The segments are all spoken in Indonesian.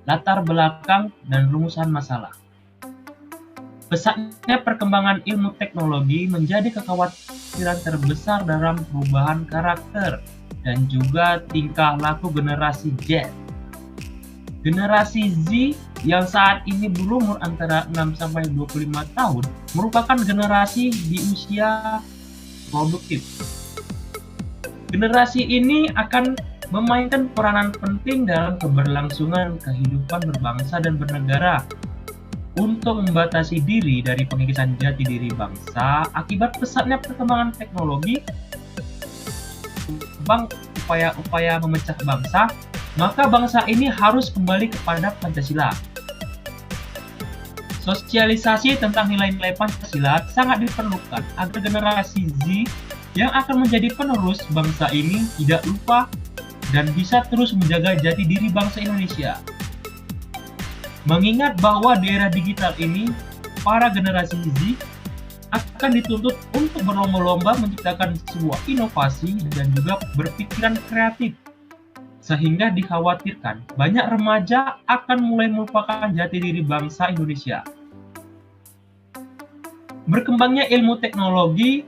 latar belakang, dan rumusan masalah. Pesatnya perkembangan ilmu teknologi menjadi kekhawatiran terbesar dalam perubahan karakter dan juga tingkah laku generasi Z. Generasi Z yang saat ini berumur antara 6-25 tahun merupakan generasi di usia produktif. Generasi ini akan memainkan peranan penting dalam keberlangsungan kehidupan berbangsa dan bernegara. Untuk membatasi diri dari pengikisan jati diri bangsa akibat pesatnya perkembangan teknologi, upaya-upaya memecah bangsa, maka bangsa ini harus kembali kepada Pancasila. Sosialisasi tentang nilai-nilai Pancasila sangat diperlukan agar generasi Z yang akan menjadi penerus bangsa ini tidak lupa dan bisa terus menjaga jati diri bangsa Indonesia. Mengingat bahwa di era digital ini, para generasi Z akan dituntut untuk berlomba-lomba menciptakan sebuah inovasi dan juga berpikiran kreatif. Sehingga dikhawatirkan banyak remaja akan mulai melupakan jati diri bangsa Indonesia. Berkembangnya ilmu teknologi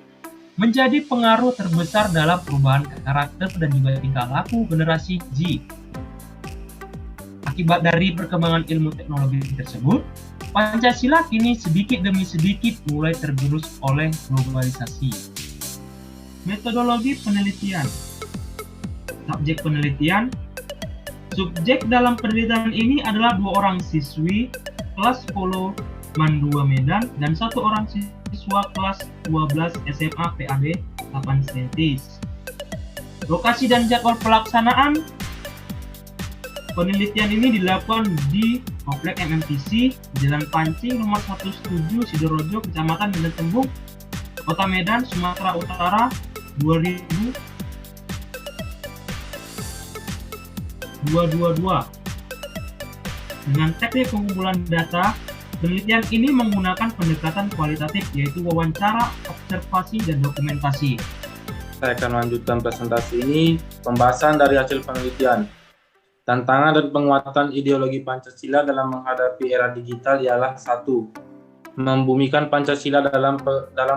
menjadi pengaruh terbesar dalam perubahan karakter dan juga tingkah laku generasi Z. Akibat dari perkembangan ilmu teknologi tersebut, Pancasila kini sedikit demi sedikit mulai tergerus oleh globalisasi. Metodologi penelitian. Subjek penelitian. Subjek dalam penelitian ini adalah 2 orang siswi kelas 10 MAN 2 Medan dan 1 orang siswa kelas 12 SMA PAD 8 Sentis. Lokasi dan jadwal pelaksanaan penelitian ini dilakukan di Komplek MMTC, Jalan Pancing, Nomor 17, Sidoarjo, Kecamatan Medan Tembung, Kota Medan, Sumatera Utara, 2022. Dengan teknik pengumpulan data, penelitian ini menggunakan pendekatan kualitatif, yaitu wawancara, observasi, dan dokumentasi. Saya akan lanjutkan presentasi ini, pembahasan dari hasil penelitian. Tantangan dan penguatan ideologi Pancasila dalam menghadapi era digital ialah 1. Membumikan Pancasila dalam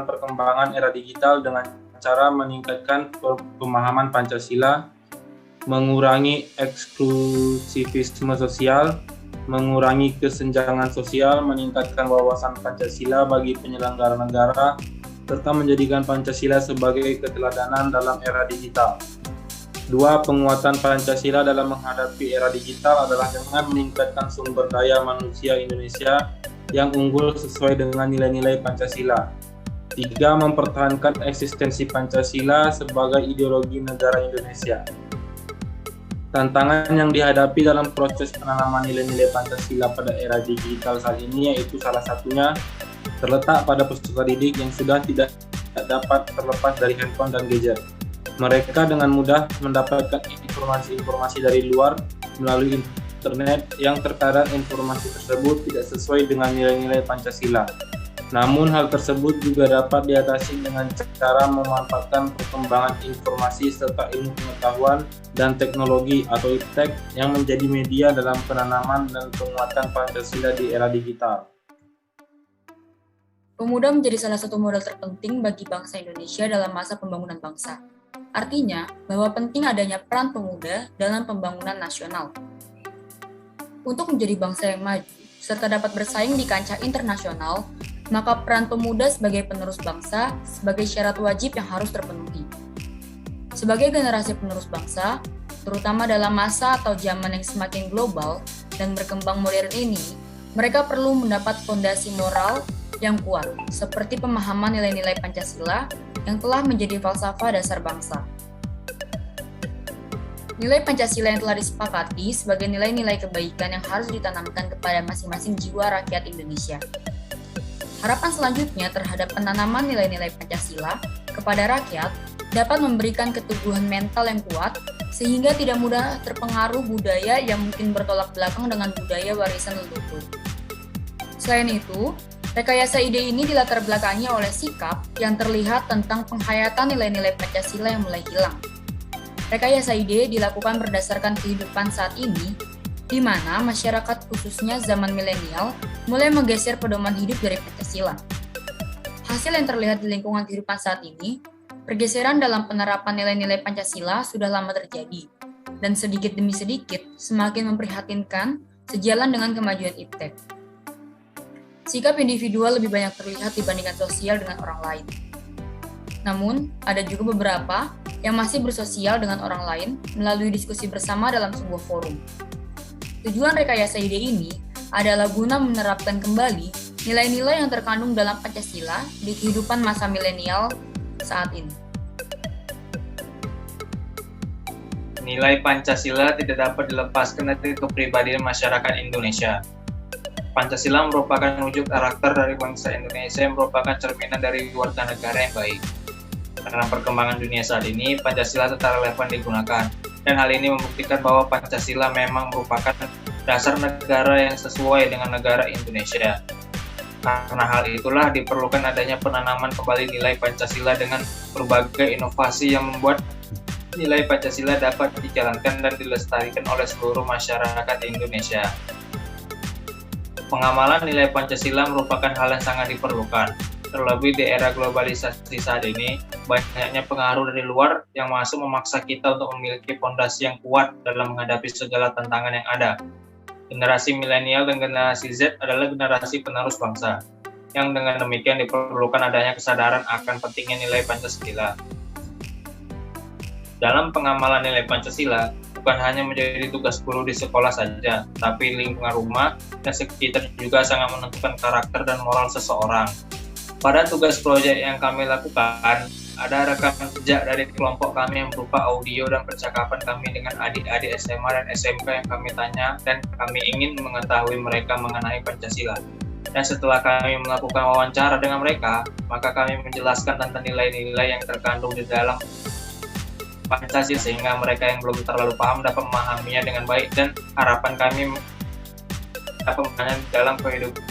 perkembangan era digital dengan cara meningkatkan pemahaman Pancasila, mengurangi eksklusivisme sosial, mengurangi kesenjangan sosial, meningkatkan wawasan Pancasila bagi penyelenggara negara, serta menjadikan Pancasila sebagai keteladanan dalam era digital. 2. Penguatan Pancasila dalam menghadapi era digital adalah dengan meningkatkan sumber daya manusia Indonesia yang unggul sesuai dengan nilai-nilai Pancasila. 3. Mempertahankan eksistensi Pancasila sebagai ideologi negara Indonesia. Tantangan yang dihadapi dalam proses penanaman nilai-nilai Pancasila pada era digital saat ini yaitu salah satunya terletak pada peserta didik yang sudah tidak dapat terlepas dari handphone dan gadget. Mereka dengan mudah mendapatkan informasi-informasi dari luar melalui internet yang terkadang informasi tersebut tidak sesuai dengan nilai-nilai Pancasila. Namun hal tersebut juga dapat diatasi dengan cara memanfaatkan perkembangan informasi serta ilmu pengetahuan dan teknologi atau iptek yang menjadi media dalam penanaman dan penguatan Pancasila di era digital. Pemuda menjadi salah satu modal terpenting bagi bangsa Indonesia dalam masa pembangunan bangsa. Artinya, bahwa penting adanya peran pemuda dalam pembangunan nasional. Untuk menjadi bangsa yang maju, serta dapat bersaing di kancah internasional, maka peran pemuda sebagai penerus bangsa sebagai syarat wajib yang harus terpenuhi. Sebagai generasi penerus bangsa, terutama dalam masa atau zaman yang semakin global dan berkembang modern ini, mereka perlu mendapat fondasi moral yang kuat, seperti pemahaman nilai-nilai Pancasila yang telah menjadi falsafah dasar bangsa. Nilai Pancasila yang telah disepakati sebagai nilai-nilai kebaikan yang harus ditanamkan kepada masing-masing jiwa rakyat Indonesia. Harapan selanjutnya terhadap penanaman nilai-nilai Pancasila kepada rakyat dapat memberikan keteguhan mental yang kuat sehingga tidak mudah terpengaruh budaya yang mungkin bertolak belakang dengan budaya warisan leluhur. Selain itu, rekayasa ide ini dilatar belakangi oleh sikap yang terlihat tentang penghayatan nilai-nilai Pancasila yang mulai hilang. Rekayasa ide dilakukan berdasarkan kehidupan saat ini di mana masyarakat khususnya zaman milenial mulai menggeser pedoman hidup dari Pancasila. Hasil yang terlihat di lingkungan kehidupan saat ini, pergeseran dalam penerapan nilai-nilai Pancasila sudah lama terjadi, dan sedikit demi sedikit semakin memprihatinkan sejalan dengan kemajuan iptek. Sikap individual lebih banyak terlihat dibandingkan sosial dengan orang lain. Namun, ada juga beberapa yang masih bersosial dengan orang lain melalui diskusi bersama dalam sebuah forum. Tujuan rekayasa ide ini adalah guna menerapkan kembali nilai-nilai yang terkandung dalam Pancasila di kehidupan masa milenial saat ini. Nilai Pancasila tidak dapat dilepaskan dari kepribadian masyarakat Indonesia. Pancasila merupakan wujud karakter dari bangsa Indonesia yang merupakan cerminan dari warga negara yang baik. Karena perkembangan dunia saat ini, Pancasila tetap relevan digunakan. Dan hal ini membuktikan bahwa Pancasila memang merupakan dasar negara yang sesuai dengan negara Indonesia. Karena hal itulah diperlukan adanya penanaman kembali nilai Pancasila dengan berbagai inovasi yang membuat nilai Pancasila dapat dijalankan dan dilestarikan oleh seluruh masyarakat Indonesia. Pengamalan nilai Pancasila merupakan hal yang sangat diperlukan. Terlebih di era globalisasi saat ini, banyaknya pengaruh dari luar yang masuk memaksa kita untuk memiliki fondasi yang kuat dalam menghadapi segala tantangan yang ada. Generasi milenial dan generasi Z adalah generasi penerus bangsa, yang dengan demikian diperlukan adanya kesadaran akan pentingnya nilai Pancasila. Dalam pengamalan nilai Pancasila, bukan hanya menjadi tugas guru di sekolah saja, tapi lingkungan rumah dan sekitar juga sangat menentukan karakter dan moral seseorang. Pada tugas proyek yang kami lakukan, ada rekaman jejak dari kelompok kami yang berupa audio dan percakapan kami dengan adik-adik SMA dan SMK yang kami tanya dan kami ingin mengetahui mereka mengenai Pancasila. Dan setelah kami melakukan wawancara dengan mereka, maka kami menjelaskan tentang nilai-nilai yang terkandung di dalam Pancasila sehingga mereka yang belum terlalu paham dapat memahaminya dengan baik dan harapan kami dapat memahaminya dalam kehidupan.